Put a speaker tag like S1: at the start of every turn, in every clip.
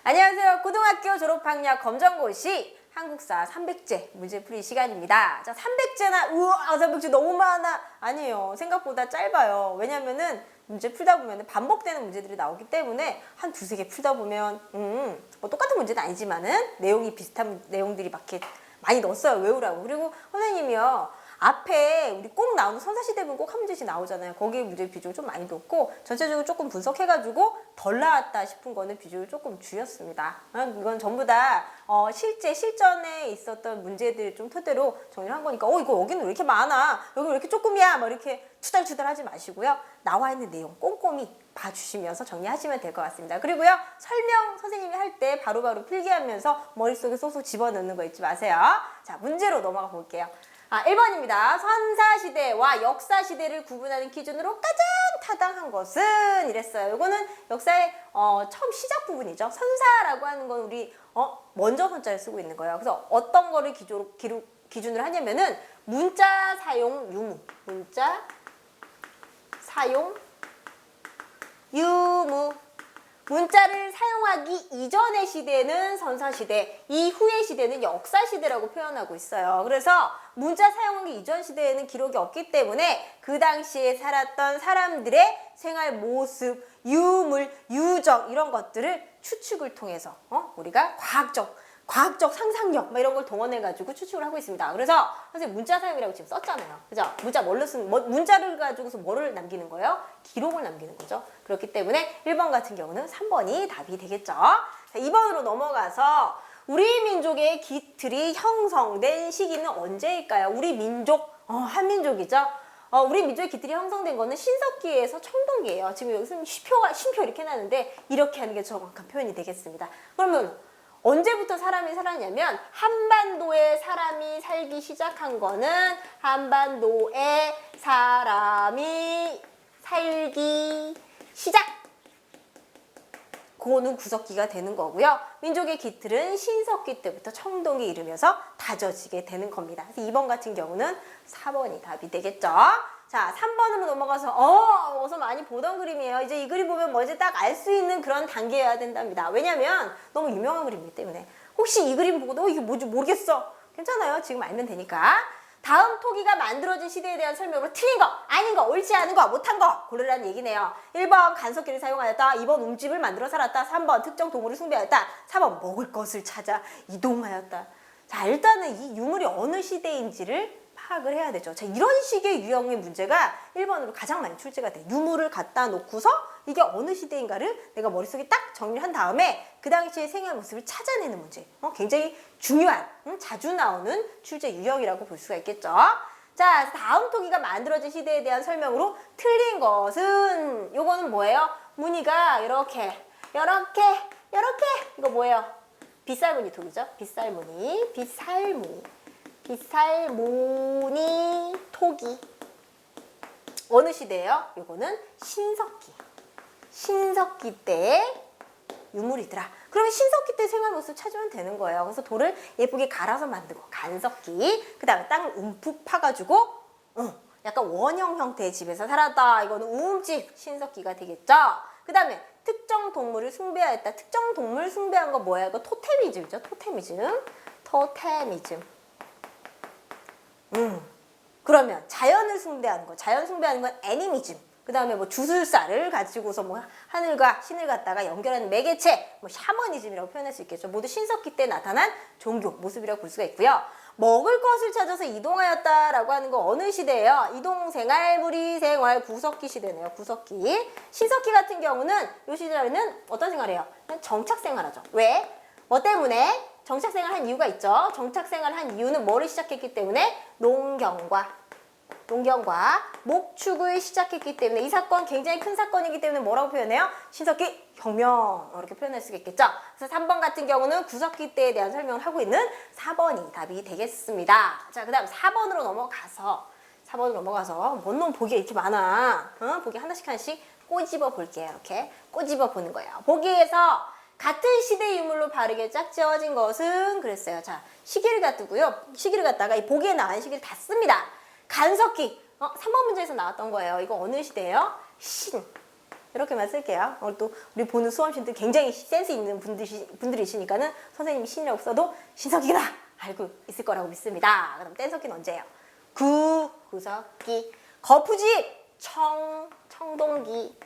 S1: 안녕하세요. 고등학교 졸업학력 검정고시 한국사 300제 문제풀이 시간입니다. 자, 300제나 우와 300제 너무 많아. 아니에요. 생각보다 짧아요. 왜냐면은 문제 풀다 보면 반복되는 문제들이 나오기 때문에 한 두세 개 풀다 보면 뭐 똑같은 문제는 아니지만은 내용이 비슷한 내용들이 막 이렇게 많이 넣었어요. 외우라고. 그리고 선생님이요. 앞에 우리 꼭 나오는 선사시대문 꼭 한 문제씩 나오잖아요. 거기에 문제 비중을 좀 많이 뒀고 전체적으로 조금 분석해가지고 덜 나왔다 싶은 거는 비중을 조금 줄였습니다. 이건 전부 다 실제 실전에 있었던 문제들 좀 토대로 정리를 한 거니까 이거 여기는 왜 이렇게 많아? 여기 왜 이렇게 조금이야? 뭐 이렇게 투덜투덜 하지 마시고요. 나와 있는 내용 꼼꼼히 봐주시면서 정리하시면 될 것 같습니다. 그리고요. 설명 선생님이 할 때 바로바로 필기하면서 머릿속에 쏙쏙 집어넣는 거 잊지 마세요. 자, 문제로 넘어가 볼게요. 1번입니다. 선사시대와 역사시대를 구분하는 기준으로 가장 타당한 것은 이랬어요. 이거는 역사의 처음 시작 부분이죠. 선사라고 하는 건 우리 먼저 선자를 쓰고 있는 거예요. 그래서 어떤 거를 기준으로 하냐면은 문자 사용 유무. 문자 사용 유무. 문자를 사용하기 이전의 시대는 선사시대, 이후의 시대는 역사시대라고 표현하고 있어요. 그래서 문자 사용하기 이전 시대에는 기록이 없기 때문에 그 당시에 살았던 사람들의 생활 모습, 유물, 유적 이런 것들을 추측을 통해서 우리가 과학적 상상력 이런 걸 동원해가지고 추측을 하고 있습니다. 그래서 선생님 문자 사용이라고 지금 썼잖아요. 그죠? 문자를 가지고서 뭐를 남기는 거예요? 기록을 남기는 거죠. 그렇기 때문에 1번 같은 경우는 3번이 답이 되겠죠. 자, 2번으로 넘어가서 우리 민족의 기틀이 형성된 시기는 언제일까요? 우리 민족, 한민족이죠. 우리 민족의 기틀이 형성된 거는 신석기에서 청동기예요. 지금 여기서 쉼표 이렇게 해놨는데 이렇게 하는 게 정확한 표현이 되겠습니다. 그러면 언제부터 사람이 살았냐면 한반도에 사람이 살기 시작한 거는 한반도에 사람이 살기 시작! 그거는 구석기가 되는 거고요. 민족의 기틀은 신석기 때부터 청동기 이르면서 다져지게 되는 겁니다. 그래서 2번 같은 경우는 4번이 답이 되겠죠. 자, 3번으로 넘어가서 어서 많이 보던 그림이에요. 이제 이 그림 보면 뭔지 딱 알 수 있는 그런 단계여야 된답니다. 왜냐면 너무 유명한 그림이기 때문에 혹시 이 그림 보고도 이게 뭔지 모르겠어. 괜찮아요. 지금 알면 되니까. 다음 토기가 만들어진 시대에 대한 설명으로 틀린 거, 아닌 거, 옳지 않은 거, 못한 거 고르라는 얘기네요. 1번 간섭기를 사용하였다. 2번 움집을 만들어 살았다. 3번 특정 동물을 숭배하였다. 4번 먹을 것을 찾아 이동하였다. 자, 일단은 이 유물이 어느 시대인지를 파악을 해야 되죠. 자, 이런 식의 유형의 문제가 1번으로 가장 많이 출제가 돼요. 유물을 갖다 놓고서 이게 어느 시대인가를 내가 머릿속에 딱 정리를 한 다음에 그 당시의 생활 모습을 찾아내는 문제. 굉장히 중요한, 자주 나오는 출제 유형이라고 볼 수가 있겠죠. 자, 다음 토기가 만들어진 시대에 대한 설명으로 틀린 것은 요거는 뭐예요? 무늬가 이렇게 이거 뭐예요? 빗살무늬 토기죠. 빗살무늬 토기. 어느 시대예요? 요거는 신석기 때 유물이더라. 그러면 신석기 때 생활 모습 찾으면 되는 거예요. 그래서 돌을 예쁘게 갈아서 만들고 간석기. 그 다음에 땅을 움푹 파가지고 약간 원형 형태의 집에서 살았다. 이거는 우음집 신석기가 되겠죠. 그 다음에 특정 동물을 숭배하였다. 특정 동물 숭배한 거 뭐야? 이거 토테미즘이죠. 토테미즘. 그러면 자연 숭배하는 건 애니미즘. 그 다음에 뭐 주술사를 가지고서 뭐 하늘과 신을 갖다가 연결하는 매개체, 뭐 샤머니즘이라고 표현할 수 있겠죠. 모두 신석기 때 나타난 종교 모습이라고 볼 수가 있고요. 먹을 것을 찾아서 이동하였다라고 하는 거 어느 시대예요? 이동생활, 무리생활, 구석기 시대네요. 구석기. 신석기 같은 경우는 이 시대에는 어떤 생활이에요? 그냥 정착생활하죠. 왜? 뭐 때문에? 정착생활 한 이유가 있죠. 정착생활 한 이유는 뭐를 시작했기 때문에? 농경과 목축을 시작했기 때문에 이 사건 굉장히 큰 사건이기 때문에 뭐라고 표현해요? 신석기 혁명 이렇게 표현할 수 있겠죠. 그래서 3번 같은 경우는 구석기 때에 대한 설명을 하고 있는 4번이 답이 되겠습니다. 자, 그 다음 4번으로 넘어가서 뭔 놈 보기가 이렇게 많아. 보기 하나씩 꼬집어 볼게요. 이렇게 꼬집어 보는 거예요. 보기에서 같은 시대 유물로 바르게 짝지어진 것은 그랬어요. 자, 시기를 갖다가 이 보기에 나온 시기를 다 씁니다. 간석기. 3번 문제에서 나왔던 거예요. 이거 어느 시대예요? 이렇게만 쓸게요. 오늘 또 우리 보는 수험생들 굉장히 센스 있는 분들이시니까는 선생님이 신이 없어도 신석기다 알고 있을 거라고 믿습니다. 그럼 뗀석기는 언제예요? 구석기, 거푸집, 청동기,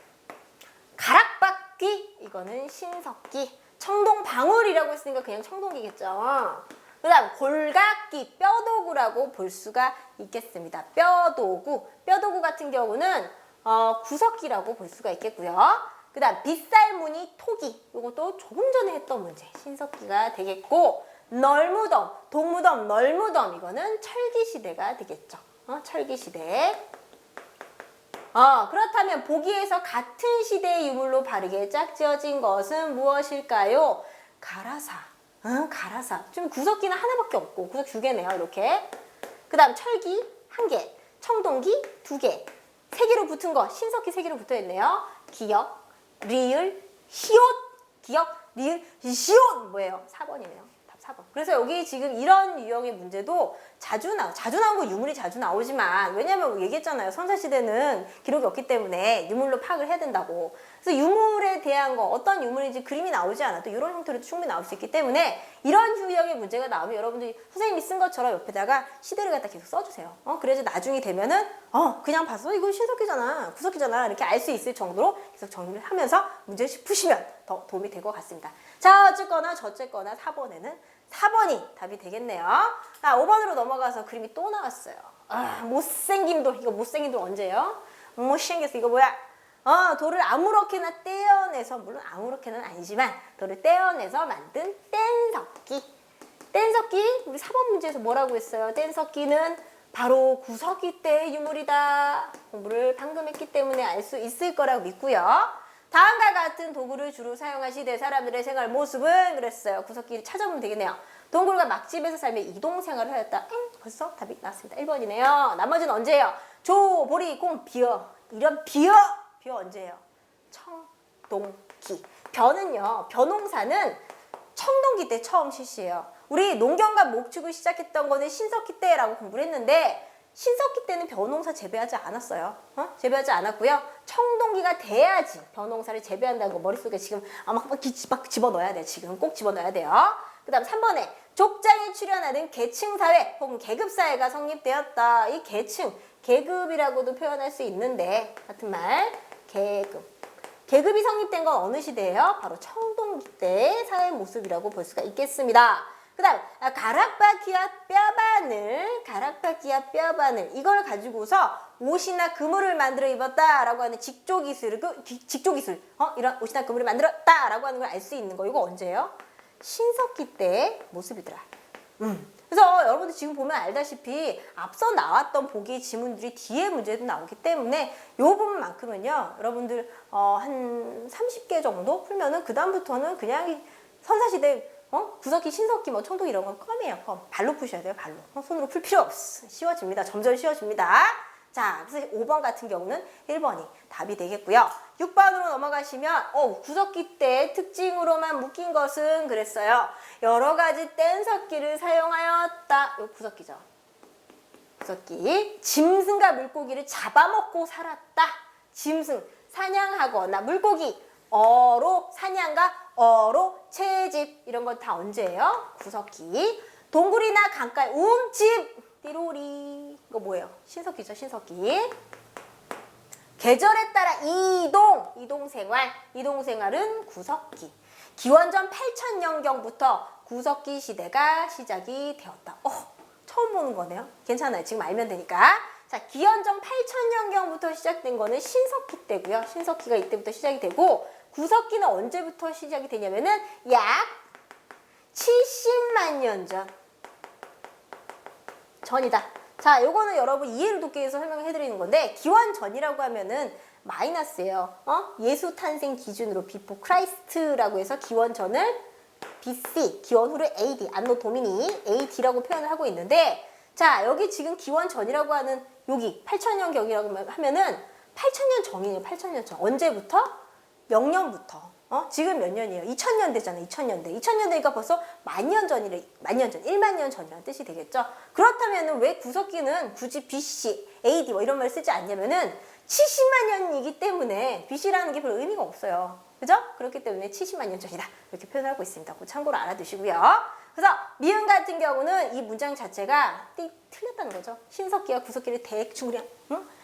S1: 가락바퀴, 이거는 신석기, 청동방울이라고 했으니까 그냥 청동기겠죠. 그 다음 골각기, 뼈도구라고 볼 수가 있겠습니다. 뼈도구 같은 경우는 구석기라고 볼 수가 있겠고요. 그 다음 빗살무늬 토기, 이것도 조금 전에 했던 문제, 신석기가 되겠고, 널무덤, 동무덤, 널무덤, 이거는 철기시대가 되겠죠. 철기시대. 그렇다면 보기에서 같은 시대의 유물로 바르게 짝지어진 것은 무엇일까요? 가라사. 가라사. 지금 구석기는 하나밖에 없고 구석 두 개네요. 이렇게. 그 다음 철기 한 개, 청동기 두 개, 세 개로 붙은 거 신석기 세 개로 붙어 있네요. 기역, 리을, 시옷. 기역, 리을, 시옷 뭐예요? 4번이네요. 답 4번. 그래서 여기 지금 이런 유형의 문제도 자주 나온 거 유물이 자주 나오지만, 왜냐면 얘기했잖아요. 선사시대는 기록이 없기 때문에 유물로 파악을 해야 된다고. 그래서 유물에 대한 거, 어떤 유물인지 그림이 나오지 않아도 이런 형태로도 충분히 나올 수 있기 때문에 이런 유형의 문제가 나오면 여러분들이 선생님이 쓴 것처럼 옆에다가 시대를 갖다 계속 써주세요. 그래서 나중에 되면은 그냥 봐서 이거 신석기잖아, 구석기잖아 이렇게 알 수 있을 정도로 계속 정리를 하면서 문제를 푸시면 더 도움이 될 것 같습니다. 자, 어쨌거나 저쨌거나 4번이 답이 되겠네요. 5번으로 넘어가서 그림이 또 나왔어요. 못생긴 돌. 이거 못생긴 돌 언제예요? 못생겼어. 이거 뭐야? 돌을 아무렇게나 떼어내서, 물론 아무렇게는 아니지만 돌을 떼어내서 만든 뗀석기. 뗀석기, 우리 4번 문제에서 뭐라고 했어요? 뗀석기는 바로 구석기 때의 유물이다. 공부를 방금 했기 때문에 알 수 있을 거라고 믿고요. 다음과 같은 도구를 주로 사용한 시대 사람들의 생활 모습은 그랬어요. 구석기를 찾아보면 되겠네요. 동굴과 막집에서 살며 이동 생활을 하였다. 벌써 답이 나왔습니다. 1번이네요. 나머지는 언제예요? 조, 보리, 공, 비어. 이런 비어 언제예요? 청동기. 벼는요, 벼농사는 청동기 때 처음 실시해요. 우리 농경과 목축을 시작했던 거는 신석기 때라고 공부를 했는데, 신석기 때는 벼농사 재배하지 않았어요. 재배하지 않았고요. 청동기가 돼야지 벼농사를 재배한다는 거 머릿속에 지금 막 집어넣어야 돼요. 지금 꼭 집어넣어야 돼요. 그 다음 3번에 족장에 출현하는 계층사회 혹은 계급사회가 성립되었다. 이 계층, 계급이라고도 표현할 수 있는데 같은 말, 계급이 성립된 건 어느 시대예요? 바로 청동기 때의 사회 모습이라고 볼 수가 있겠습니다. 그 다음 가락바퀴와 뼈바늘 이걸 가지고서 옷이나 그물을 만들어 입었다라고 하는 직조기술, 이런 옷이나 그물을 만들었다라고 하는 걸 알 수 있는 거. 이거 언제예요? 신석기 때의 모습이더라. 그래서 여러분들 지금 보면 알다시피 앞서 나왔던 보기 지문들이 뒤에 문제도 나오기 때문에 이 부분만큼은요, 여러분들 한 30개 정도 풀면은 그 다음부터는 그냥 선사시대 구석기, 신석기, 청동기 이런 건 껌이에요. 껌. 발로 푸셔야 돼요. 발로. 손으로 풀 필요 없어. 쉬워집니다. 점점 쉬워집니다. 자, 그래서 5번 같은 경우는 1번이 답이 되겠고요. 6번으로 넘어가시면 구석기 때 특징으로만 묶인 것은 그랬어요. 여러 가지 뗀석기를 사용하였다. 이거 구석기죠. 구석기. 짐승과 물고기를 잡아먹고 살았다. 짐승, 사냥하거나 물고기, 어로 사냥과 어로 채집 이런 건 다 언제예요? 구석기. 동굴이나 강가에 집, 띠로리. 이거 뭐예요? 신석기죠, 신석기. 계절에 따라 이동생활은 구석기. 기원전 8000년경부터 구석기 시대가 시작이 되었다. 처음 보는 거네요. 괜찮아요. 지금 알면 되니까. 자, 기원전 8000년경부터 시작된 거는 신석기 때고요. 신석기가 이때부터 시작이 되고, 구석기는 언제부터 시작이 되냐면은 약 70만 년 전이다. 자, 요거는 여러분 이해를 돕기 위해서 설명을 해드리는 건데, 기원전이라고 하면은 마이너스예요. 예수 탄생 기준으로 비포 크라이스트라고 해서 기원전을 BC, 기원 후를 AD, 안노 도미니 AD라고 표현을 하고 있는데, 자, 여기 지금 기원전이라고 하는 여기 8000년경이라고 하면은 8000년 전이에요. 8000년 전. 언제부터? 명년부터. 지금 몇 년이에요? 2000년 되잖아요. 2000년대. 2000년대니까 벌써 만년 전이래. 만년 전. 1만 년 전이라는 뜻이 되겠죠. 그렇다면 왜 구석기는 굳이 BC, AD 이런 말 쓰지 않냐면은 70만 년이기 때문에 BC라는 게 별 의미가 없어요. 그죠? 그렇기 때문에 70만 년 전이다. 이렇게 표현하고 있습니다. 그거 참고로 알아두시고요. 그래서 미음 같은 경우는 이 문장 자체가 틀렸다는 거죠. 신석기와 구석기를 대충 그냥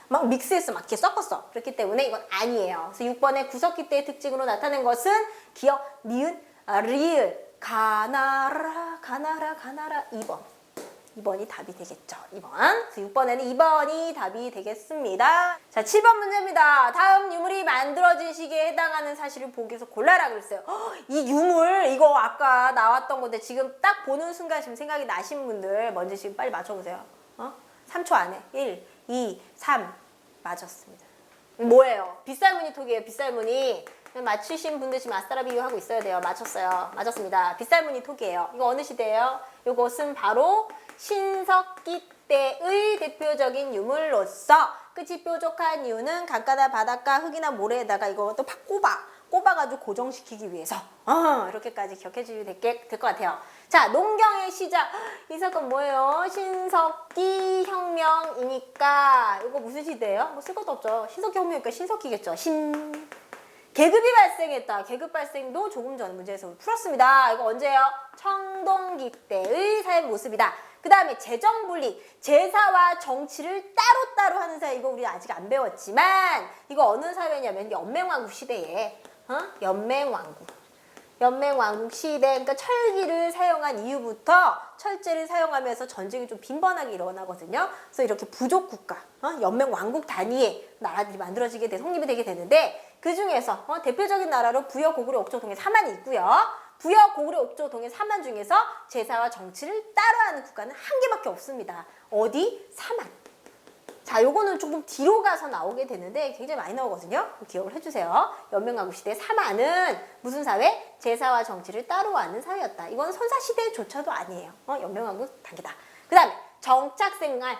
S1: 막 믹스해서 막 이렇게 섞었어. 그렇기 때문에 이건 아니에요. 그래서 6번의 구석기 때의 특징으로 나타낸 것은 기역, 니은, 리을, 가나라, 가나라, 가나라 2번. 2번이 답이 되겠죠. 2번. 그래서 6번에는 2번이 답이 되겠습니다. 자, 7번 문제입니다. 다음 유물이 만들어진 시기에 해당하는 사실을 보기에서 골라라 그랬어요. 이 유물 이거 아까 나왔던 건데 지금 딱 보는 순간 지금 생각이 나신 분들 먼저 지금 빨리 맞춰보세요. 3초 안에 1, 2, 3 맞았습니다. 뭐예요? 빗살무늬톡이에요. 빗살무늬. 맞추신 분들 지금 아싸라비유 하고 있어야 돼요. 맞췄어요. 맞았습니다. 빗살무늬톡이에요. 이거 어느 시대예요? 이것은 바로 신석기 때의 대표적인 유물로서 끝이 뾰족한 이유는 강가나 바닷가 흙이나 모래에다가 이것도 팍 꼽아가지고 고정시키기 위해서 이렇게까지 기억해 주시면 될 것 같아요. 자, 농경의 시작. 이 사건 뭐예요? 신석기 혁명이니까 이거 무슨 시대예요? 뭐 쓸 것도 없죠. 신석기 혁명이니까 신석기겠죠. 계급이 발생했다. 계급 발생도 조금 전 문제에서 풀었습니다. 이거 언제예요? 청동기 때의 사회 모습이다. 그 다음에 재정분리, 제사와 정치를 따로따로 하는 사회. 이거 우리 아직 안 배웠지만 이거 어느 사회냐면 연맹왕국 시대에 연맹왕국 시대, 그러니까 철기를 사용한 이후부터 철제를 사용하면서 전쟁이 좀 빈번하게 일어나거든요. 그래서 이렇게 부족 국가, 연맹왕국 단위의 나라들이 만들어지게 돼 성립이 되게 되는데 그 중에서 대표적인 나라로 부여, 고구려, 옥조, 동해, 사만이 있고요. 부여, 고구려, 옥조, 동해, 사만 중에서 제사와 정치를 따로 하는 국가는 한 개밖에 없습니다. 어디? 사만. 자, 요거는 조금 뒤로 가서 나오게 되는데 굉장히 많이 나오거든요. 기억을 해주세요. 연맹왕국 시대 사만은 무슨 사회? 제사와 정치를 따로 하는 사회였다. 이건 선사시대조차도 아니에요. 연맹왕국 단계다. 그 다음에 정착생활.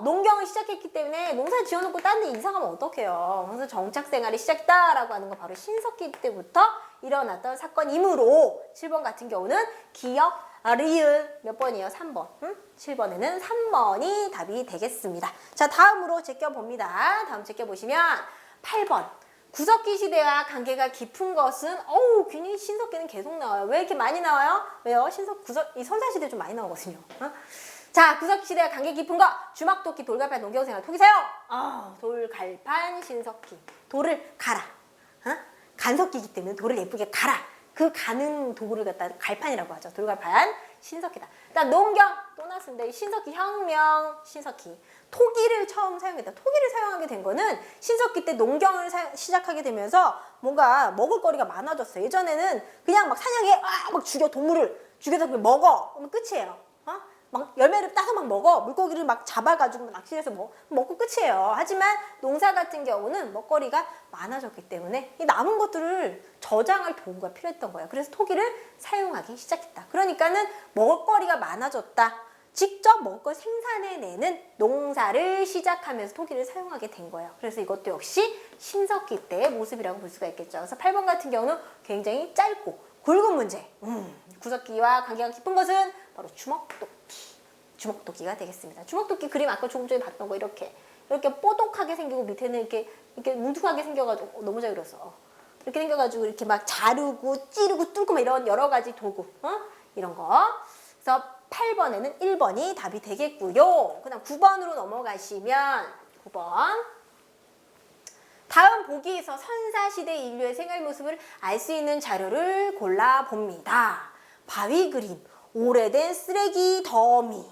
S1: 농경을 시작했기 때문에 농사 지어놓고 딴 데 이사 가면 어떡해요. 그래서 정착생활이 시작이다라고 하는 건 바로 신석기 때부터 일어났던 사건이므로 7번 같은 경우는 기역, 리을 몇 번이에요? 3번. 7번에는 3번이 답이 되겠습니다. 자, 다음으로 제껴봅니다. 다음 제껴보시면 8번. 구석기 시대와 관계가 깊은 것은 괜히 신석기는 계속 나와요. 왜 이렇게 많이 나와요? 왜요? 이 선사시대 좀 많이 나오거든요. 자, 구석기 시대와 관계 깊은 거. 주막토끼, 돌갈판, 농경생활, 토기사용. 돌갈판, 신석기. 돌을 갈아. 간석기이기 때문에 돌을 예쁘게 갈아. 그 가는 도구를 갖다 갈판이라고 하죠. 돌갈판, 신석기다. 그다음 농경 또 나왔습니다. 신석기 혁명, 신석기. 토기를 처음 사용했다. 토기를 사용하게 된 거는 신석기 때 농경을 시작하게 되면서 뭔가 먹을거리가 많아졌어요. 예전에는 그냥 막 사냥해 막 죽여 동물을 죽여서 그냥 먹어. 그러면 끝이에요. 막 열매를 따서 막 먹어. 물고기를 막 잡아가지고 낚시해서 먹고 끝이에요. 하지만 농사 같은 경우는 먹거리가 많아졌기 때문에 이 남은 것들을 저장할 도구가 필요했던 거예요. 그래서 토기를 사용하기 시작했다. 그러니까는 먹을거리가 많아졌다. 직접 먹을 걸 생산해내는 농사를 시작하면서 토기를 사용하게 된 거예요. 그래서 이것도 역시 신석기 때의 모습이라고 볼 수가 있겠죠. 그래서 8번 같은 경우는 굉장히 짧고 굵은 문제. 구석기와 관계가 깊은 것은 바로 주먹도끼가 되겠습니다. 주먹도끼 그림 아까 조금 전에 봤던 거 이렇게 뽀독하게 생기고 밑에는 이렇게 뭉툭하게 생겨가지고 너무 잘 그렸어. 이렇게 생겨가지고 이렇게 막 자르고 찌르고 뚫고 막 이런 여러 가지 도구, 이런 거. 그래서 8번에는 1번이 답이 되겠고요. 그다음 9번으로 넘어가시면 9번. 다음 보기에서 선사시대 인류의 생활 모습을 알 수 있는 자료를 골라봅니다. 바위 그림, 오래된 쓰레기 더미,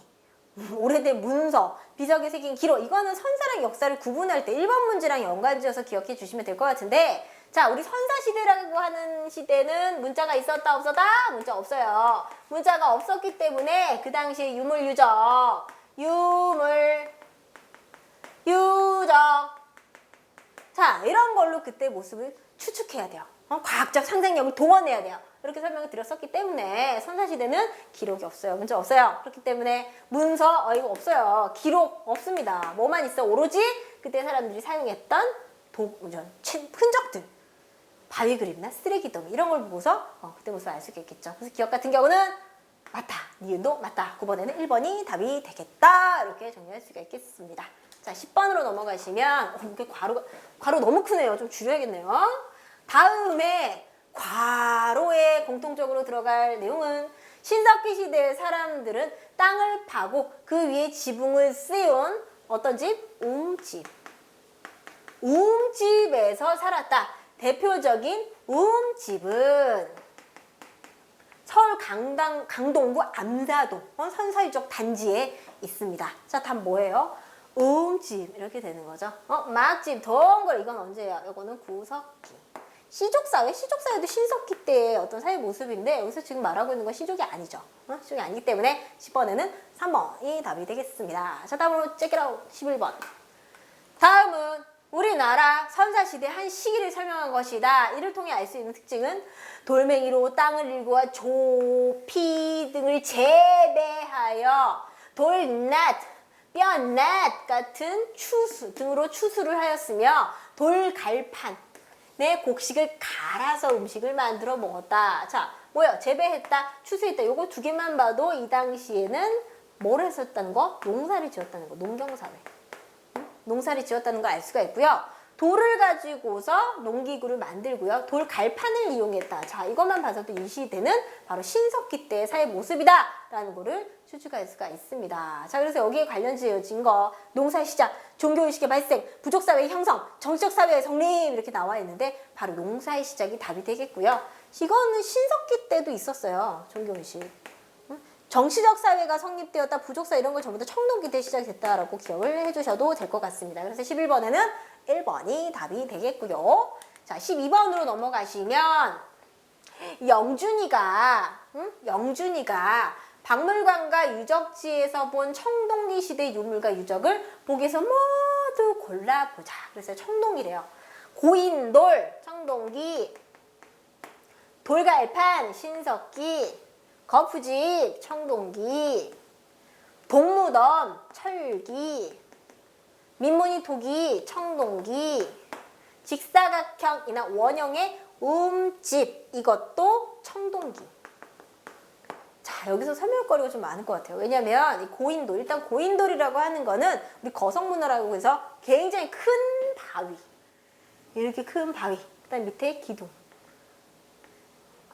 S1: 오래된 문서, 비석에 새긴 기록. 이거는 선사랑 역사를 구분할 때 1번 문제랑 연관지어서 기억해 주시면 될 것 같은데, 자, 우리 선사시대라고 하는 시대는 문자가 있었다 없었다? 문자 없어요. 문자가 없었기 때문에 그 당시에 유적, 자, 이런 걸로 그때 모습을 추측해야 돼요. 과학적 상상력을 동원해야 돼요. 이렇게 설명을 드렸었기 때문에 선사시대는 기록이 없어요. 문자 없어요. 그렇기 때문에 문서 이거 없어요. 기록 없습니다. 뭐만 있어? 오로지 그때 사람들이 사용했던 흔적들, 바위 그림이나 쓰레기 더미 이런 걸 보고서 그때 모습을 알 수 있겠죠. 그래서 기억 같은 경우는 맞다. 니은도 맞다. 9번에는 1번이 답이 되겠다. 이렇게 정리할 수가 있겠습니다. 자, 10번으로 넘어가시면 이게 괄호 너무 크네요. 좀 줄여야겠네요. 다음에 괄호에 공통적으로 들어갈 내용은 신석기 시대의 사람들은 땅을 파고 그 위에 지붕을 씌운 어떤 집? 웅집. 웅집에서 살았다. 대표적인 웅집은 서울 강동구 암사동 선사유적 단지에 있습니다. 자, 답 뭐예요? 웅집 이렇게 되는 거죠. 막집 동글 이건 언제야? 이거는 구석기. 시족사회도 신석기 때의 어떤 사회 모습인데 여기서 지금 말하고 있는 건 시족이 아니죠. 시족이 아니기 때문에 10번에는 3번이 답이 되겠습니다. 자, 다음으로 check 11번. 다음은 우리나라 선사시대 한 시기를 설명한 것이다. 이를 통해 알 수 있는 특징은 돌멩이로 땅을 일구어 조피 등을 재배하여 돌낫, 뼈낫 같은 추수 등으로 추수를 하였으며 돌갈판 내 곡식을 갈아서 음식을 만들어 먹었다. 자, 뭐야? 재배했다, 추수했다. 요거 두 개만 봐도 이 당시에는 뭘 했었다는 거? 농사를 지었다는 거. 농경사회. 농사를 지었다는 거 알 수가 있고요. 돌을 가지고서 농기구를 만들고요. 돌 갈판을 이용했다. 자, 이것만 봐서도 이 시대는 바로 신석기 때의 사회 모습이다 라는 거를 추측할 수가 있습니다. 자, 그래서 여기에 관련 지어진 거 농사 시작, 종교의식의 발생, 부족사회의 형성, 정치적 사회의 성립 이렇게 나와 있는데 바로 농사의 시작이 답이 되겠고요. 이거는 신석기 때도 있었어요. 종교의식. 정치적 사회가 성립되었다, 부족사 이런 걸 전부 다 청동기 때 시작됐다라고 기억을 해주셔도 될 것 같습니다. 그래서 11번에는 1번이 답이 되겠고요. 자, 12번으로 넘어가시면 영준이가 박물관과 유적지에서 본 청동기 시대 유물과 유적을 보기에서 모두 골라보자. 그래서 청동기래요. 고인돌, 청동기, 돌갈판, 신석기, 거푸집, 청동기, 동무덤, 철기, 민무늬 토기, 청동기, 직사각형이나 원형의 움집, 이것도 청동기. 자, 여기서 설명거리가 좀 많을 것 같아요. 왜냐면 이 고인돌, 일단 고인돌이라고 하는 거는 우리 거성문화라고 해서 굉장히 큰 바위, 이렇게 큰 바위, 그다음 밑에 기둥.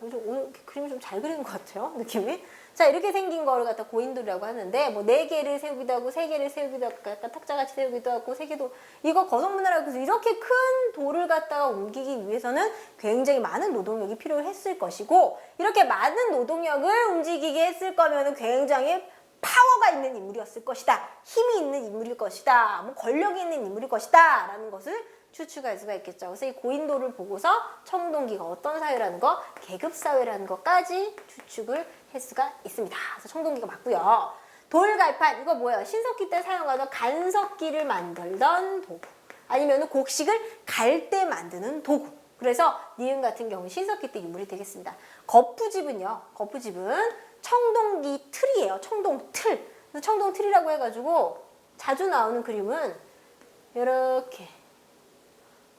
S1: 오늘 그림을 좀 잘 그리는 것 같아요, 느낌이. 자, 이렇게 생긴 거를 갖다 고인돌이라고 하는데, 뭐 4개를 세우기도 하고 3개를 세우기도 하고, 약간 탁자같이 세우기도 하고 3개도, 이거 거성문화라고 해서 이렇게 큰 돌을 갖다가 옮기기 위해서는 굉장히 많은 노동력이 필요했을 것이고, 이렇게 많은 노동력을 움직이게 했을 거면은 굉장히 파워가 있는 인물이었을 것이다, 힘이 있는 인물일 것이다, 뭐 권력이 있는 인물일 것이다 라는 것을 추측할 수가 있겠죠. 그래서 이 고인돌을 보고서 청동기가 어떤 사회라는 거, 계급사회라는 것까지 추측을 할 수가 있습니다. 그래서 청동기가 맞고요. 돌갈판, 이거 뭐예요? 신석기 때 사용하던 간석기를 만들던 도구, 아니면 곡식을 갈 때 만드는 도구. 그래서 니은 같은 경우 신석기 때 유물이 되겠습니다. 거푸집은요, 거푸집은 청동기 틀이에요. 청동틀. 그래서 청동틀이라고 해가지고 자주 나오는 그림은 이렇게,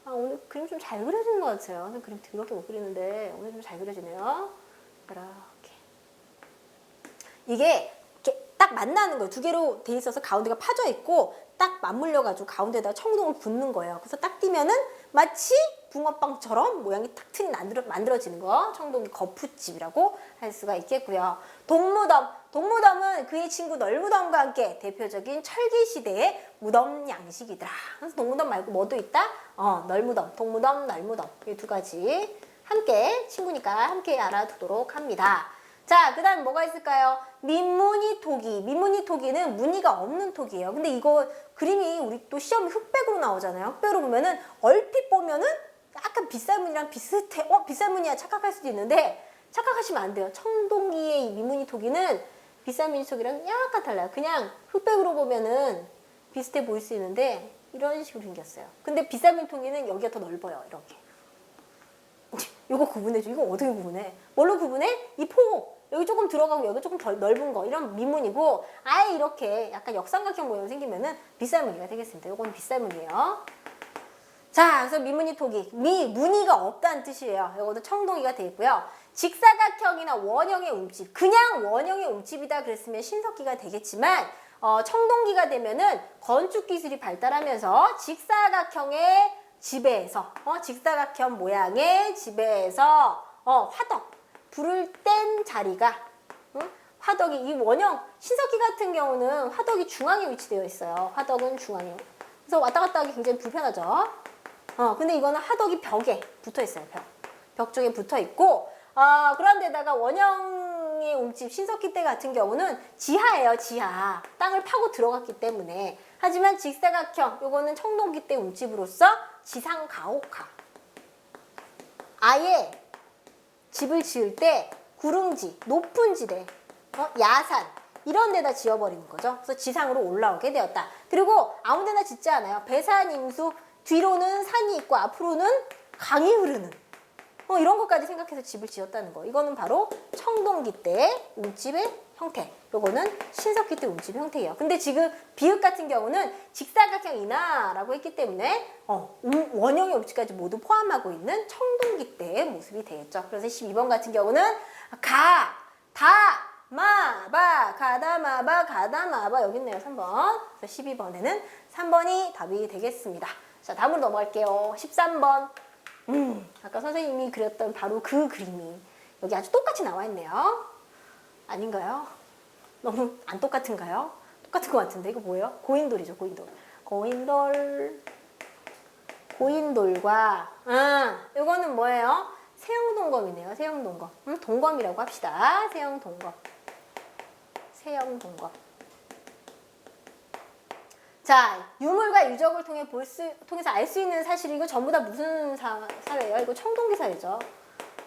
S1: 오늘 그림 좀 잘 그려지는 것 같아요. 그림 그렇게 못 그리는데 오늘 좀 잘 그려지네요. 이렇게. 이게 이렇게 딱 만나는 거예요. 두 개로 돼 있어서 가운데가 파져 있고 딱 맞물려가지고 가운데다가 청동을 붓는 거예요. 그래서 딱 띄면은 마치 붕어빵처럼 모양이 탁 트인 만들어지는 거. 청동기 거푸집이라고 할 수가 있겠고요. 동무덤은 그의 친구 널무덤과 함께 대표적인 철기 시대의 무덤 양식이더라. 그래서 동무덤 말고 뭐도 있다? 널무덤, 동무덤, 널무덤. 이 두 가지 함께 친구니까 함께 알아두도록 합니다. 자, 그 다음 뭐가 있을까요? 민무늬 토기. 민무늬 토기는 무늬가 없는 토기예요. 근데 이거 그림이 우리 또 시험에 흑백으로 나오잖아요. 흑백으로 보면은 얼핏 보면은 약간 빗살무늬랑 비슷해. 빗살무늬야 착각할 수도 있는데 착각하시면 안 돼요. 청동기의 이 민무늬 토기는 빗살무늬 토기랑 약간 달라요. 그냥 흑백으로 보면은 비슷해 보일 수 있는데 이런 식으로 생겼어요. 근데 빗살무늬 토기는 여기가 더 넓어요. 이렇게. 이거 구분해줘. 이거 어떻게 구분해? 뭘로 구분해? 이 포. 여기 조금 들어가고 여기 조금 덜 넓은 거. 이런 민무늬고 아예 이렇게 약간 역삼각형 모양 생기면은 빗살무늬가 되겠습니다. 이건 빗살무늬예요. 자, 그래서 민무늬 토기. 무늬가 없다는 뜻이에요. 이것도 청동기가 되어 있고요. 직사각형이나 원형의 움집. 그냥 원형의 움집이다 그랬으면 신석기가 되겠지만 청동기가 되면은 건축 기술이 발달하면서 직사각형의 지배에서 직사각형 모양의 지배에서 화덕 불을 뗀 자리가 화덕이 이 원형 신석기 같은 경우는 화덕이 중앙에 위치되어 있어요. 화덕은 중앙에. 그래서 왔다 갔다 하기 굉장히 불편하죠. 근데 이거는 화덕이 벽에 붙어 있어요. 벽 쪽에 붙어 있고 그런 데다가 원형의 움집 신석기 때 같은 경우는 지하예요. 지하. 땅을 파고 들어갔기 때문에. 하지만 직사각형 요거는 청동기 때 움집으로써 지상 가옥화. 아예 집을 지을 때 구릉지, 높은 지대, 야산 이런 데다 지어버리는 거죠. 그래서 지상으로 올라오게 되었다. 그리고 아무 데나 짓지 않아요. 배산 임수 뒤로는 산이 있고 앞으로는 강이 흐르는 이런 것까지 생각해서 집을 지었다는 거. 이거는 바로 청동기 때 움집의 형태. 요거는 신석기 때 움집 형태예요. 근데 지금 비읍 같은 경우는 직사각형 인하라고 했기 때문에 원형의 움집까지 모두 포함하고 있는 청동기 때의 모습이 되겠죠. 그래서 12번 같은 경우는 가, 다, 마, 바, 가다, 마, 바, 가다, 마, 바 여기 있네요. 3번. 그래서 12번에는 3번이 답이 되겠습니다. 자, 다음으로 넘어갈게요. 13번. 아까 선생님이 그렸던 바로 그 그림이 여기 아주 똑같이 나와 있네요. 아닌가요? 너무 안 똑같은가요? 똑같은 것 같은데 이거 뭐예요? 고인돌이죠. 고인돌과 이거는 뭐예요? 세형동검이네요. 세형동검. 동검이라고 합시다. 세형동검. 자, 유물과 유적을 통해서 알 수 있는 사실이 이거 전부 다 무슨 사회예요? 이거 청동기 사회죠.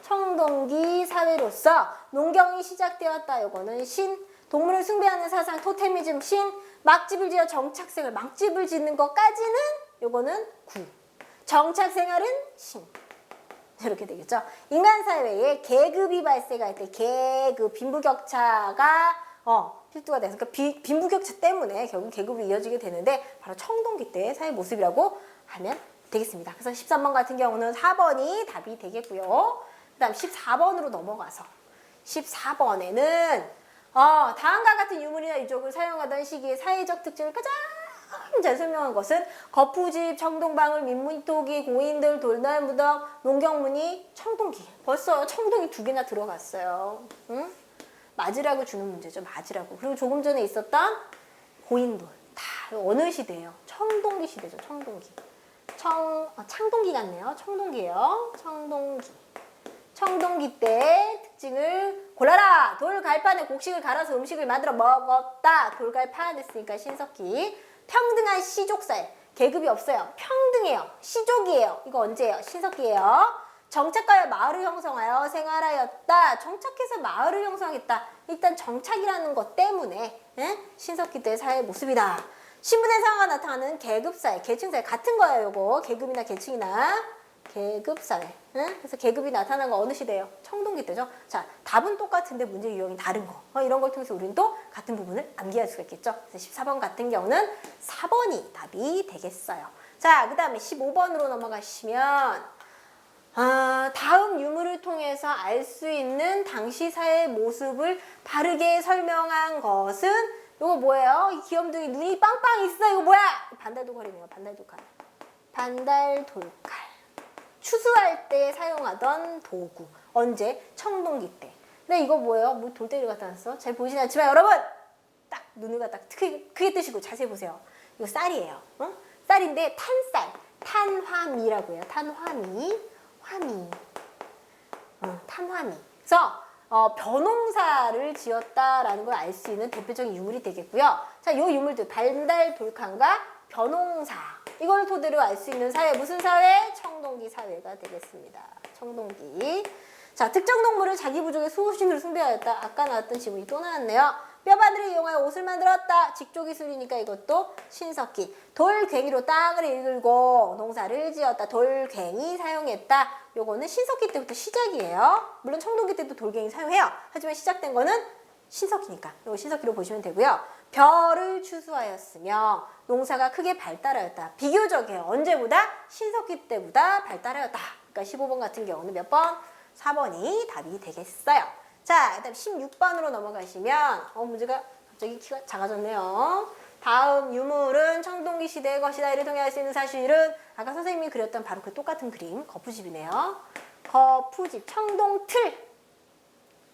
S1: 청동기 사회로서 농경이 시작되었다. 요거는 신, 동물을 숭배하는 사상, 토테미즘, 신, 막집을 지어 정착생활, 막집을 짓는 것까지는 요거는 구, 정착생활은 신. 이렇게 되겠죠. 인간 사회에 계급이 발생할 때 계급, 빈부격차가 필두가 돼서 그러니까 빈부격차 때문에 결국 계급으로 이어지게 되는데 바로 청동기 때의 사회 모습이라고 하면 되겠습니다. 그래서 13번 같은 경우는 4번이 답이 되겠고요. 그 다음 14번으로 넘어가서 14번에는 다음과 같은 유물이나 유적을 사용하던 시기의 사회적 특징을 가장 잘 설명한 것은 거푸집, 청동방울, 민문토기, 고인들, 돌날 무덤, 농경문이, 청동기. 벌써 청동이 2개나 들어갔어요. 응? 맞으라고 주는 문제죠. 맞으라고. 그리고 조금 전에 있었던 고인돌. 다 어느 시대예요? 청동기 시대죠. 청동기. 창동기 같네요. 청동기예요. 청동기 때 특징을 골라라. 돌갈판에 곡식을 갈아서 음식을 만들어 먹었다. 돌갈판 했으니까 신석기. 평등한 시족사회. 계급이 없어요. 평등해요. 시족이에요. 이거 언제예요? 신석기예요. 정착하여 마을을 형성하여 생활하였다. 정착해서 마을을 형성하겠다. 일단 정착이라는 것 때문에 신석기 때 사회의 모습이다. 신분의 상하가 나타나는 계급사회, 계층사회 같은 거예요. 요거 계급이나 계층이나 계급사회. 그래서 계급이 나타난 거 어느 시대예요? 청동기 때죠. 자, 답은 똑같은데 문제 유형이 다른 거. 이런 걸 통해서 우리는 또 같은 부분을 암기할 수가 있겠죠. 그래서 14번 같은 경우는 4번이 답이 되겠어요. 자, 그 다음에 15번으로 넘어가시면 다음 유물을 통해서 알 수 있는 당시 사회의 모습을 바르게 설명한 것은 이거 뭐예요? 이 귀염둥이 눈이 빵빵 있어. 이거 뭐야? 반달돌칼이네요. 반달돌칼. 추수할 때 사용하던 도구. 언제? 청동기 때. 근데 이거 뭐예요? 뭐 돌덩이를 갖다 놨어? 잘 보이진 않지만 여러분! 딱 눈을 갖다 크게 뜨시고 자세히 보세요. 이거 쌀이에요. 쌀인데 탄쌀. 탄화미라고 해요. 탄화미. 탄화미. 그래서 벼농사를 지었다라는 걸 알 수 있는 대표적인 유물이 되겠고요. 자, 요 유물들 반달돌칸과 벼농사 이걸 토대로 알 수 있는 사회 무슨 사회? 청동기 사회가 되겠습니다. 청동기. 자, 특정 동물을 자기 부족의 수호신으로 숭배하였다. 아까 나왔던 지문이 또 나왔네요. 뼈바늘을 이용하여 옷을 만들었다. 직조기술이니까 이것도 신석기. 돌괭이로 땅을 일글고 농사를 지었다. 돌괭이 사용했다. 요거는 신석기 때부터 시작이에요. 물론 청동기 때도 돌괭이 사용해요. 하지만 시작된 거는 신석기니까 요거 신석기로 보시면 되고요. 벼를 추수하였으며 농사가 크게 발달하였다. 비교적이에요. 언제보다? 신석기 때보다 발달하였다. 그러니까 15번 같은 경우는 몇 번? 4번이 답이 되겠어요. 자, 그다음 16번으로 넘어가시면 문제가 갑자기 키가 작아졌네요. 다음 유물은 청동기 시대의 것이다. 이를 통해 알 수 있는 사실은 아까 선생님이 그렸던 바로 그 똑같은 그림 거푸집이네요. 거푸집, 청동틀.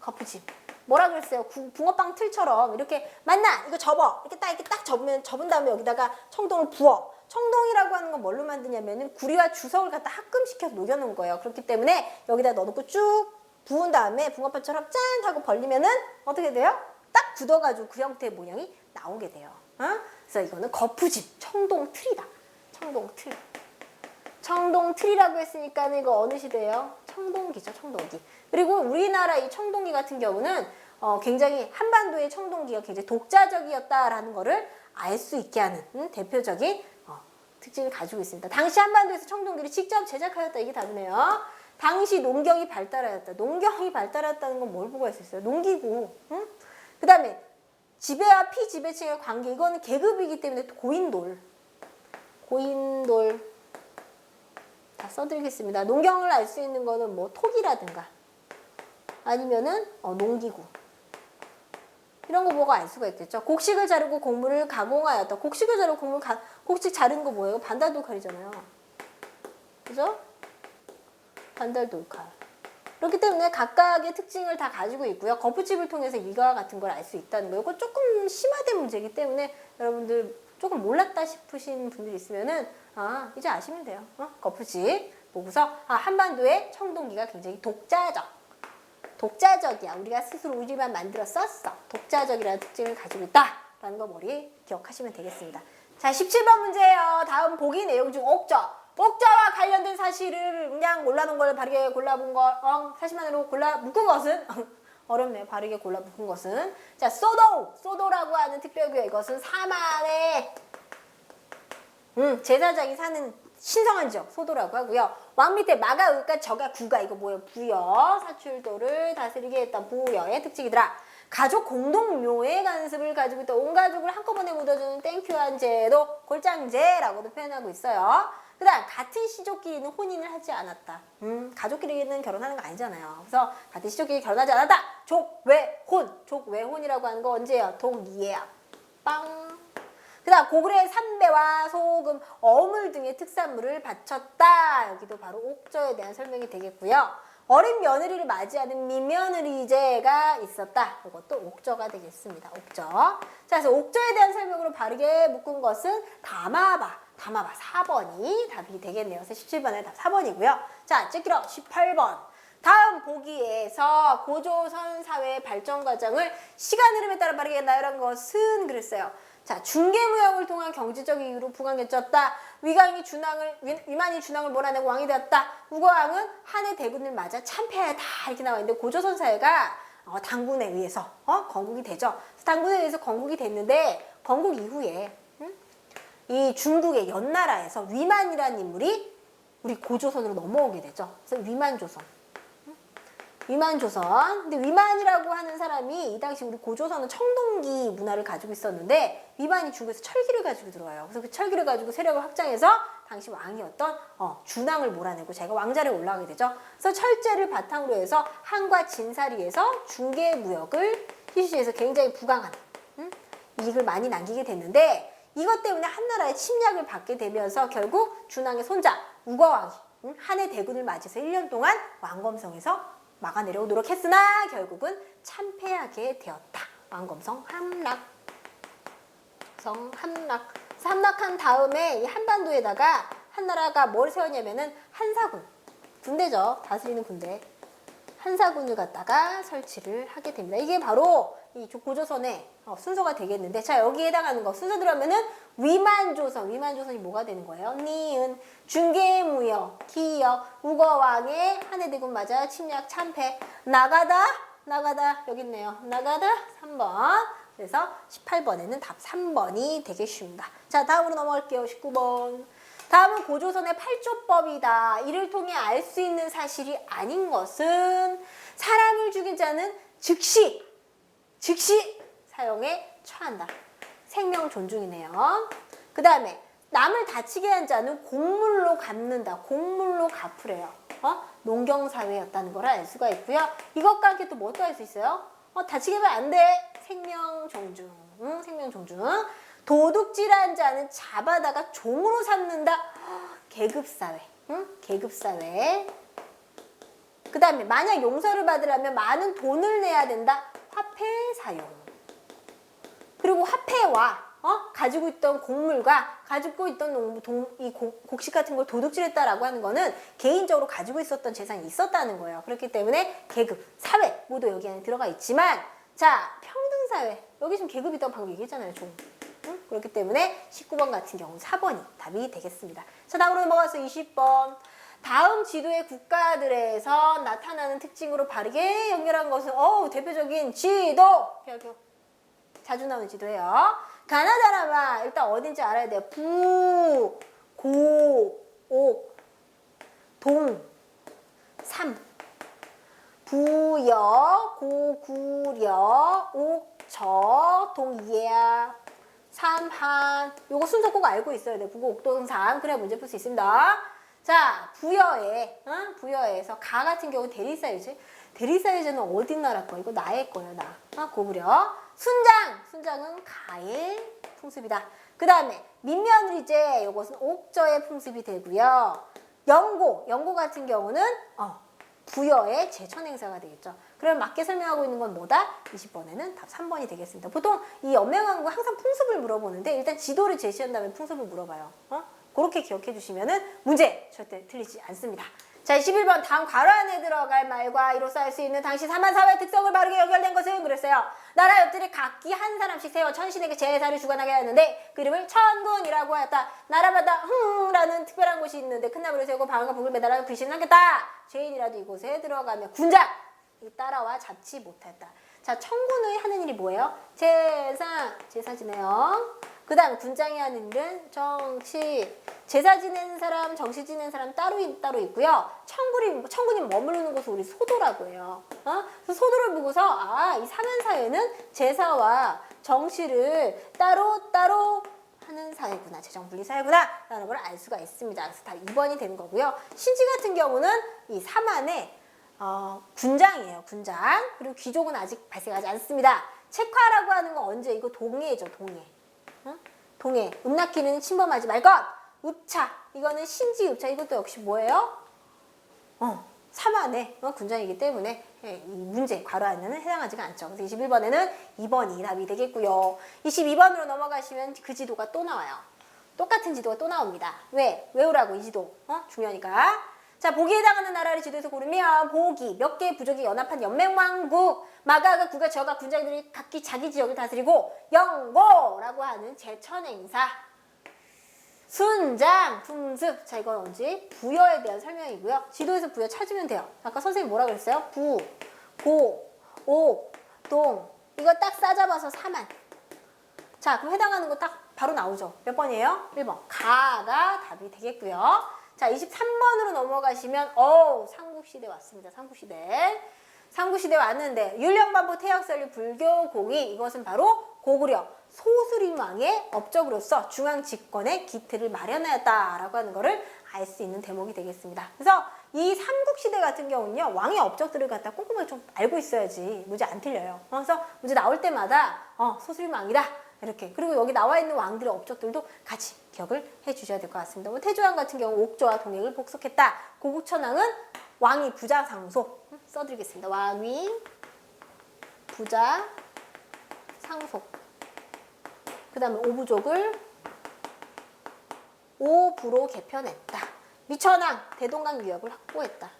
S1: 거푸집. 뭐라 그랬어요? 붕어빵 틀처럼 이렇게 맞나? 이거 접어. 이렇게 딱 접은 다음에 여기다가 청동을 부어. 청동이라고 하는 건 뭘로 만드냐면은 구리와 주석을 갖다 합금시켜서 녹여놓은 거예요. 그렇기 때문에 여기다 넣어놓고 쭉 부은 다음에 붕어빵처럼 짠 하고 벌리면은 어떻게 돼요? 딱 굳어가지고 그 형태의 모양이 나오게 돼요. 그래서 이거는 거푸집, 청동틀이다. 청동틀. 청동틀이라고 했으니까 이거 어느 시대예요? 청동기죠, 청동기. 그리고 우리나라 이 청동기 같은 경우는 굉장히 한반도의 청동기가 굉장히 독자적이었다라는 거를 알 수 있게 하는 대표적인 특징을 가지고 있습니다. 당시 한반도에서 청동기를 직접 제작하였다. 이게 다르네요. 당시 농경이 발달하였다. 농경이 발달하였다는 건 뭘 보고 할 수 있어요? 농기구. 그 다음에 지배와 피지배층의 관계. 이거는 계급이기 때문에 고인돌. 고인돌. 다 써드리겠습니다. 농경을 알 수 있는 거는 뭐 톡이라든가 아니면은 농기구. 이런 거 보고 알 수가 있겠죠. 곡식을 자르고 곡물을 가공하였다. 곡식을 자르고 곡식 자른 거 뭐예요? 반달돌칼이잖아요. 그죠? 반달돌칼. 그렇기 때문에 각각의 특징을 다 가지고 있고요. 거푸집을 통해서 이와 같은 걸 알 수 있다는 거예요. 이거 조금 심화된 문제이기 때문에 여러분들 조금 몰랐다 싶으신 분들이 있으면은 이제 아시면 돼요. 거푸집 보고서 한반도의 청동기가 굉장히 독자적이야. 우리가 스스로 우리만 만들어 썼어. 독자적이라는 특징을 가지고 있다라는 거 머리에 기억하시면 되겠습니다. 자, 17번 문제예요. 다음 보기 내용 중 옥저와 관련된 사실을 그냥 골라놓은 걸 바르게 골라본 걸 사실만으로 골라 묶은 것은 어렵네요. 바르게 골라 묶은 것은 자, 소도라고 하는 특별구역. 이것은 사만의 제사장이 사는 신성한 지역 소도라고 하고요. 왕 밑에 마가, 을가, 저가, 구가. 이거 뭐예요? 부여, 사출도를 다스리게 했던 부여의 특징이더라. 가족 공동묘의 관습을 가지고 있다. 온 가족을 한꺼번에 묻어주는 땡큐한 제도, 골장제라고도 표현하고 있어요. 그 다음 같은 시족끼리는 혼인을 하지 않았다. 가족끼리는 결혼하는 거 아니잖아요. 그래서 같은 시족끼리 결혼하지 않았다. 족외혼이라고 하는 거 언제예요? 동이에요. 빵. 그 다음 고구려의 삼배와 소금, 어물 등의 특산물을 바쳤다. 여기도 바로 옥저에 대한 설명이 되겠고요. 어린 며느리를 맞이하는 미며느리제가 있었다. 이것도 옥저가 되겠습니다. 옥저. 자, 그래서 옥저에 대한 설명으로 바르게 묶은 것은 담아봐 4번이 답이 되겠네요. 그래서 17번에 답 4번이고요. 자, 찍기로 18번. 다음 보기에서 고조선 사회의 발전 과정을 시간 흐름에 따라 바르게 나열한 것은 그랬어요. 자, 중개무역을 통한 경제적 이유로 부강에 쪘다. 위만이 준왕을 몰아내고 왕이 되었다. 우거왕은 한해 대군을 맞아 참패하였다. 이렇게 나와 있는데 고조선 사회가 당군에 의해서 건국이 되죠. 당군에 의해서 건국이 됐는데 건국 이후에 이 중국의 연나라에서 위만이라는 인물이 우리 고조선으로 넘어오게 되죠. 그래서 위만조선. 근데 위만이라고 하는 사람이 이 당시 우리 고조선은 청동기 문화를 가지고 있었는데 위만이 중국에서 철기를 가지고 들어와요. 그래서 그 철기를 가지고 세력을 확장해서 당시 왕이었던 준왕을 몰아내고 자기가 왕자리에 올라가게 되죠. 그래서 철제를 바탕으로 해서 한과 진사리에서 중개무역을 실시해서 굉장히 부강한 이익을 많이 남기게 됐는데 이것 때문에 한나라의 침략을 받게 되면서 결국 준왕의 손자 우거왕이 한해 대군을 맞이해서 1년 동안 왕검성에서 막아내려고 노력했으나 결국은 참패하게 되었다. 왕검성 함락. 함락한 다음에 이 한반도에다가 한나라가 뭘 세웠냐면은 한사군. 군대죠. 다스리는 군대. 한사군을 갖다가 설치를 하게 됩니다. 이게 바로 이 고조선의 순서가 되겠는데 자, 여기에 해당하는 거 순서대로 하면은 위만조선이 뭐가 되는 거예요? 니은, 중개무역, 기역, 우거왕의 한해 대군 맞아 침략 참패, 나가다 여기 있네요. 나가다 3번. 그래서 18번에는 답 3번이 되겠습니다. 자, 다음으로 넘어갈게요. 19번. 다음은 고조선의 팔조법이다. 이를 통해 알 수 있는 사실이 아닌 것은 사람을 죽인 자는 즉시 사형에 처한다. 생명 존중이네요. 그 다음에 남을 다치게 한 자는 곡물로 갚는다. 곡물로 갚으래요. 농경사회였다는 걸 알 수가 있고요. 이것과 함께 또 뭐 또 할 수 있어요? 다치게 하면 안 돼. 생명 존중. 응? 생명종 중. 도둑질한 자는 잡아다가 종으로 삼는다. 계급사회. 응? 계급사회. 그 다음에 만약 용서를 받으려면 많은 돈을 내야 된다. 화폐 사용. 그리고 화폐와 가지고 있던 곡물과 가지고 있던 이 곡식 같은 걸 도둑질했다라고 하는 거는 개인적으로 가지고 있었던 재산이 있었다는 거예요. 그렇기 때문에 계급, 사회 모두 여기 안에 들어가 있지만 자, 평등사회. 여기 지금 계급이 있다고 방금 얘기했잖아요. 종. 응? 그렇기 때문에 19번 같은 경우는 4번이 답이 되겠습니다. 자, 다음으로 넘어가서 20번. 다음 지도의 국가들에서 나타나는 특징으로 바르게 연결한 것은 대표적인 지도. 자주 나오는 지도예요. 가나다라마 일단 어딘지 알아야 돼요. 부, 고, 옥, 동, 삼. 부여, 고구려, 옥저, 동이야, 삼한. 요거 순서 꼭 알고 있어야 돼. 부고, 옥동, 삼. 그래야 문제 풀 수 있습니다. 자, 부여에, 부여에서 가 같은 경우는 대리사유지. 대리사유제는 어디 나라 거? 이거 나의 거예요, 나. 고구려. 순장은 가의 풍습이다. 그 다음에 민며느리제, 요것은 옥저의 풍습이 되고요. 영고 같은 경우는 부여의 제천행사가 되겠죠. 그럼 맞게 설명하고 있는 건 뭐다? 20번에는 답 3번이 되겠습니다. 보통 이 연명하고 항상 풍습을 물어보는데 일단 지도를 제시한 다음에 풍습을 물어봐요. 그렇게 기억해 주시면은 문제 절대 틀리지 않습니다. 자, 21번 다음 괄호 안에 들어갈 말과 이로써 알 수 있는 당시 사만사회의 특성을 바르게 연결된 것은 그랬어요. 나라 옆들이 각기 한 사람씩 세워 천신에게 제사를 주관하게 하였는데 그 이름을 천군이라고 하였다. 나라마다 흥라는 특별한 곳이 있는데 큰 나무를 세우고 방울과 북을 매달아 귀신을 남겼다. 죄인이라도 이곳에 들어가면 군장 따라와 잡지 못하였다. 자, 천군의 하는 일이 뭐예요? 제사 지내요. 그 다음 군장이 하는 일은 정치. 제사 지내는 사람, 정시 지내는 사람 따로 있고요. 천군이 머무르는 곳을 우리 소도라고 해요. 그래서 소도를 보고서 이 사면사회는 제사와 정시를 따로 하는 사회구나. 재정분리사회구나 라는 걸 알 수가 있습니다. 그래서 답 2번이 되는 거고요. 신지 같은 경우는 이 사만의 군장이에요. 군장. 그리고 귀족은 아직 발생하지 않습니다. 책화라고 하는 건 언제? 이거 동해죠. 동해. 음낙기는 침범하지 말 것. 읍차. 이거는 신지 읍차. 이것도 역시 뭐예요? 사만의 군장이기 때문에 이 문제 괄호 안에는 해당하지가 않죠. 그래서 21번에는 2번이 답이 되겠고요. 22번으로 넘어가시면 그 지도가 또 나와요. 똑같은 지도가 또 나옵니다. 왜? 외우라고 이 지도. 중요하니까. 자, 보기에 해당하는 나라를 지도에서 고르면 보기, 몇 개의 부족이 연합한 연맹왕국, 마가가 국가, 저가, 군장들이 각기 자기 지역을 다스리고 영고라고 하는 제천행사, 순장, 풍습. 자, 이건 언제? 부여에 대한 설명이고요. 지도에서 부여 찾으면 돼요. 아까 선생님 뭐라 그랬어요? 부, 고, 옥, 동. 이거 딱 싸잡아서 사만. 자, 그럼 해당하는 거 딱 바로 나오죠. 몇 번이에요? 1번. 가가 답이 되겠고요. 자, 23번으로 넘어가시면 삼국시대 왔습니다. 삼국시대 왔는데 율령반부 태역설류 불교 공의, 이것은 바로 고구려 소수림왕의 업적으로서 중앙 집권의 기틀을 마련하였다라고 하는 것을 알 수 있는 대목이 되겠습니다. 그래서 이 삼국시대 같은 경우는요, 왕의 업적들을 갖다 꼼꼼하게 좀 알고 있어야지 문제 안 틀려요. 그래서 문제 나올 때마다 소수림왕이다 이렇게. 그리고 여기 나와 있는 왕들의 업적들도 같이 기억을 해주셔야 될 것 같습니다. 뭐 태조왕 같은 경우 옥저와 동액을 복속했다. 고국천왕은 왕위 부자 상속. 써드리겠습니다. 왕위 부자 상속. 그 다음에 오부족을 오부로 개편했다. 미천왕 대동강 유역을 확보했다.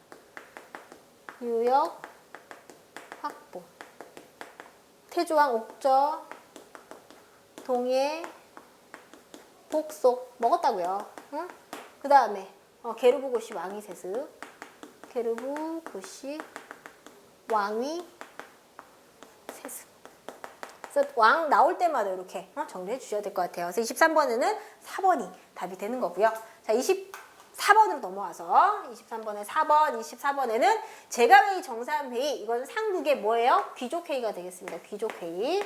S1: 유역 확보. 태조왕 옥저 동해 복속 먹었다고요. 응? 그 다음에 게르부 고시 왕위 세습. 게르부 고시 왕위 세습. 그래서 왕 나올 때마다 이렇게 정리해 주셔야 될 것 같아요. 그래서 23번에는 4번이 답이 되는 거고요. 자, 24번으로 넘어와서 23번에 4번, 24번에는 제가회의 정산회의. 이건 상국의 뭐예요? 귀족회의가 되겠습니다. 귀족회의.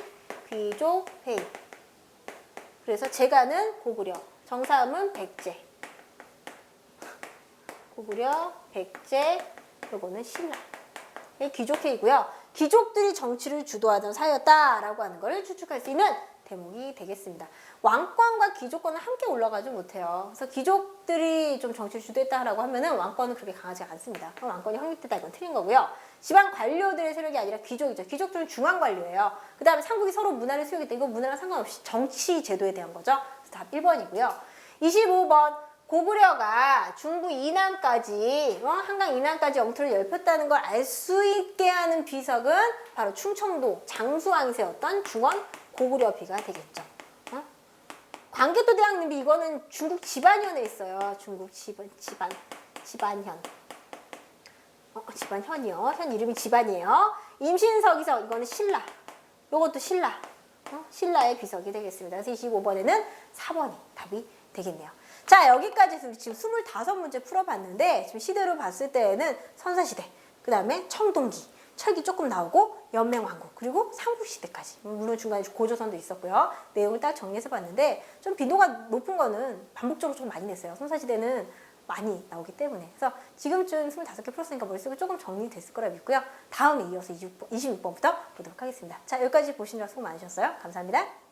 S1: 그래서 제가는 고구려, 정사음은 백제. 고구려, 백제, 요거는 신라. 귀족회의고요. 귀족들이 정치를 주도하던 사회였다라고 하는 걸 추측할 수 있는 대목이 되겠습니다. 왕권과 귀족권은 함께 올라가지 못해요. 그래서 귀족들이 좀 정치를 주도했다라고 하면은 왕권은 그렇게 강하지 않습니다. 그럼 왕권이 확립됐다 이건 틀린 거고요. 지방 관료들의 세력이 아니라 귀족이죠. 귀족들은 중앙 관료예요. 그 다음에 삼국이 서로 문화를 수용했다. 이건 문화랑 상관없이 정치 제도에 대한 거죠. 그래서 답 1번이고요. 25번 고구려가 중부 이남까지 한강 이남까지 영토를 넓혔다는 걸 알 수 있게 하는 비석은 바로 충청도 장수왕이 세웠던 중원 고구려비가 되겠죠. 광개토 대왕님비 이거는 중국 집안현에 있어요. 중국 집안현. 집안현이요. 현 이름이 집안이에요. 임신석이석 이거는 신라. 요것도 신라. 신라의 비석이 되겠습니다. 그래서 25번에는 4번이 답이 되겠네요. 자, 여기까지 해서 지금 25문제 풀어봤는데 지금 시대로 봤을 때에는 선사시대, 그 다음에 청동기, 철기 조금 나오고 연맹왕국, 그리고 삼국시대까지. 물론 중간에 고조선도 있었고요. 내용을 딱 정리해서 봤는데 좀 빈도가 높은 거는 반복적으로 좀 많이 냈어요. 선사시대는 많이 나오기 때문에. 그래서 지금쯤 25개 풀었으니까 머릿속에 조금 정리됐을 거라 믿고요. 다음에 이어서 26번부터 보도록 하겠습니다. 자, 여기까지 보시느라 수고 많으셨어요. 감사합니다.